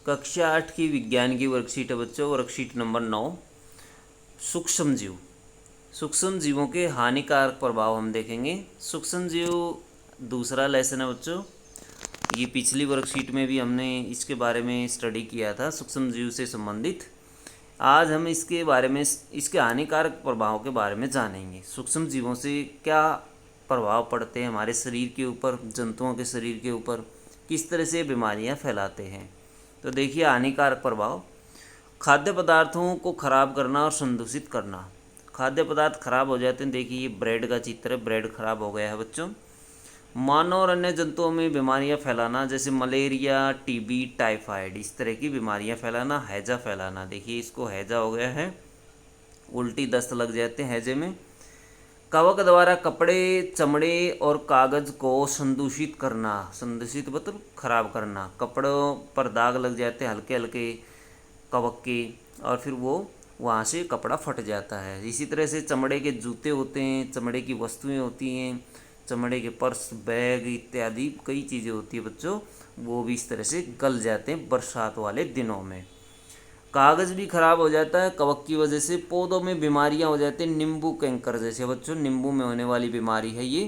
कक्षा 8 की विज्ञान की वर्कशीट है बच्चों, वर्कशीट नंबर 9। सूक्ष्म जीव, सूक्ष्म जीवों के हानिकारक प्रभाव हम देखेंगे। सूक्ष्म जीव दूसरा लेसन है बच्चों। ये पिछली वर्कशीट में भी हमने इसके बारे में स्टडी किया था, सूक्ष्म जीव से संबंधित। आज हम इसके बारे में, इसके हानिकारक प्रभाव के बारे में जानेंगे। सूक्ष्म जीवों से क्या प्रभाव पड़ते हैं हमारे शरीर के ऊपर, जंतुओं के शरीर के ऊपर, किस तरह से बीमारियां फैलाते हैं। तो देखिए, हानिकारक प्रभाव। खाद्य पदार्थों को खराब करना और संदूषित करना। खाद्य पदार्थ खराब हो जाते हैं। देखिए, ये ब्रेड का चित्र है, ब्रेड खराब हो गया है बच्चों। मानव और अन्य जंतुओं में बीमारियां फैलाना, जैसे मलेरिया, टीबी, टाइफाइड, इस तरह की बीमारियां फैलाना। हैजा फैलाना, देखिए इसको हैजा हो गया है, उल्टी दस्त लग जाते हैं हैजे में। कवक द्वारा कपड़े, चमड़े और कागज़ को संदूषित करना। संदूषित मतलब खराब करना। कपड़ों पर दाग लग जाते हैं हल्के हल्के कवक के, और फिर वो वहाँ से कपड़ा फट जाता है। इसी तरह से चमड़े के जूते होते हैं, चमड़े की वस्तुएं होती हैं, चमड़े के पर्स, बैग इत्यादि कई चीज़ें होती हैं बच्चों, वो भी इस तरह से गल जाते हैं बरसात वाले दिनों में। कागज़ भी खराब हो जाता है कवक की वजह से। पौधों में बीमारियां हो जाती हैं, नींबू कैंकर जैसे बच्चों, नींबू में होने वाली बीमारी है ये।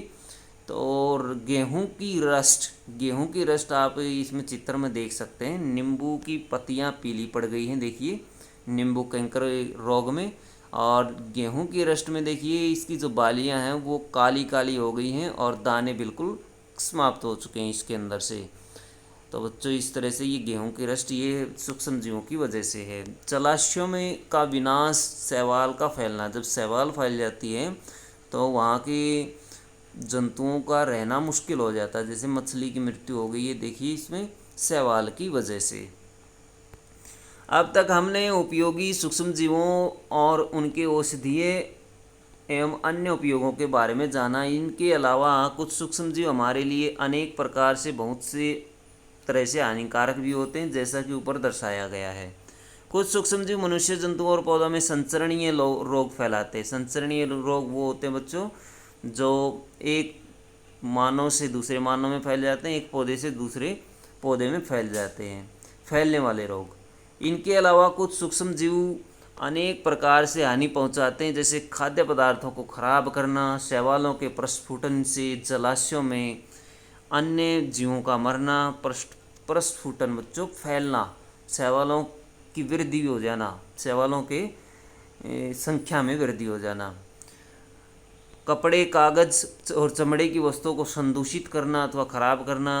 तो और गेहूं की रस्ट, गेहूं की रस्ट आप इसमें चित्र में देख सकते हैं। नींबू की पत्तियां पीली पड़ गई हैं, देखिए नींबू कैंकर रोग में। और गेहूं की रस्ट में देखिए इसकी जो बालियां हैं वो काली काली हो गई हैं और दाने बिल्कुल समाप्त हो चुके हैं इसके अंदर से। तो बच्चों, इस तरह से ये गेहूं की रस्ट ये सूक्ष्म जीवों की वजह से है। जलाशयों में का विनाश, शैवाल का फैलना। जब शैवाल फैल जाती है तो वहाँ के जंतुओं का रहना मुश्किल हो जाता है। जैसे मछली की मृत्यु हो गई है, देखिए इसमें शैवाल की वजह से। अब तक हमने उपयोगी सूक्ष्म जीवों और उनके औषधीय एवं अन्य उपयोगों के बारे में जाना। इनके अलावा कुछ सूक्ष्म जीव हमारे लिए अनेक प्रकार से, बहुत से तरह से हानिकारक भी होते हैं, जैसा कि ऊपर दर्शाया गया है। कुछ सूक्ष्मजीव मनुष्य, जंतुओं और पौधों में संचरणीय रोग फैलाते हैं। संचरणीय रोग वो होते हैं बच्चों जो एक मानव से दूसरे मानव में फैल जाते हैं, एक पौधे से दूसरे पौधे में फैल जाते हैं, फैलने वाले रोग। इनके अलावा कुछ सूक्ष्मजीव अनेक प्रकार से हानि पहुंचाते हैं, जैसे खाद्य पदार्थों को खराब करना, शैवालों के प्रस्फुटन से, जलाशयों में अन्य जीवों का मरना। प्रस्फुटन बच्चों फैलना, शैवालों की वृद्धि हो जाना, शैवालों के संख्या में वृद्धि हो जाना। कपड़े, कागज़ और चमड़े की वस्तुओं को संदूषित करना अथवा खराब करना।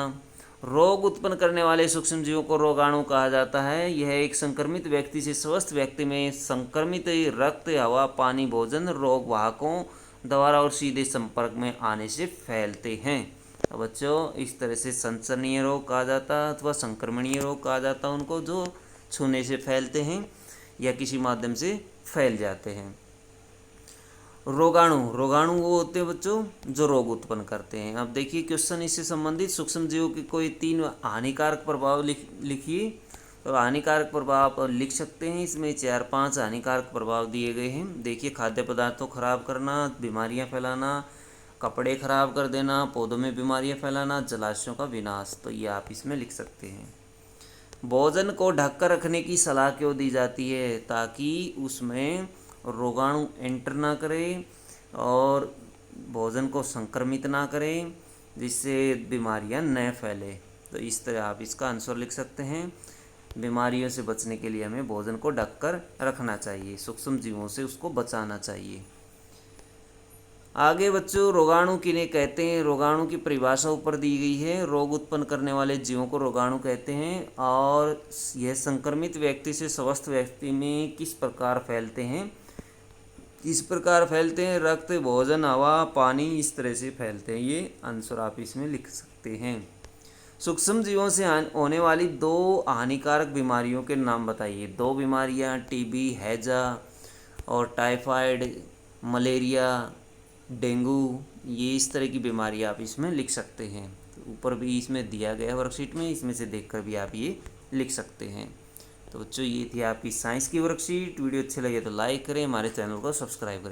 रोग उत्पन्न करने वाले सूक्ष्म जीवों को रोगाणु कहा जाता है। यह एक संक्रमित व्यक्ति से स्वस्थ व्यक्ति में संक्रमित रक्त, हवा, पानी, भोजन, रोग वाहकों द्वारा और सीधे संपर्क में आने से फैलते हैं। तो बच्चों, इस तरह से संसरणीय रोग कहा जाता है अथवा संक्रमणीय रोग कहा जाता है उनको, जो छूने से फैलते हैं या किसी माध्यम से फैल जाते हैं। रोगाणु, रोगाणु वो होते हैं बच्चों जो रोग उत्पन्न करते हैं। अब देखिए क्वेश्चन इससे संबंधित, सूक्ष्म जीवों के कोई 3 हानिकारक प्रभाव लिखिए। तो हानिकारक प्रभाव आप लिख सकते हैं, इसमें 4-5 हानिकारक प्रभाव दिए गए हैं। देखिए, खाद्य पदार्थों खराब करना, बीमारियां फैलाना, कपड़े खराब कर देना, पौधों में बीमारियां फैलाना, जलाशयों का विनाश। तो ये आप इसमें लिख सकते हैं। भोजन को ढककर रखने की सलाह क्यों दी जाती है? ताकि उसमें रोगाणु एंटर ना करे और भोजन को संक्रमित ना करें, जिससे बीमारियां न फैले। तो इस तरह आप इसका आंसर लिख सकते हैं। बीमारियों से बचने के लिए हमें भोजन को ढककर रखना चाहिए, सूक्ष्म जीवों से उसको बचाना चाहिए। आगे बच्चों, रोगाणु किन्हें कहते हैं? रोगाणु की परिभाषा ऊपर दी गई है। रोग उत्पन्न करने वाले जीवों को रोगाणु कहते हैं, और यह संक्रमित व्यक्ति से स्वस्थ व्यक्ति में किस प्रकार फैलते हैं? किस प्रकार फैलते हैं? रक्त, भोजन, हवा, पानी, इस तरह से फैलते हैं। ये आंसर आप इसमें लिख सकते हैं। सूक्ष्म जीवों से होने वाली 2 हानिकारक बीमारियों के नाम बताइए। 2 बीमारियां, टीबी, हैजा और टाइफाइड, मलेरिया, डेंगू, ये इस तरह की बीमारी आप इसमें लिख सकते हैं। तो ऊपर भी इसमें दिया गया है वर्कशीट में, इसमें से देखकर भी आप ये लिख सकते हैं। तो बच्चों, ये थी आपकी साइंस की वर्कशीट। वीडियो अच्छी लगे तो लाइक करें, हमारे चैनल को सब्सक्राइब करें।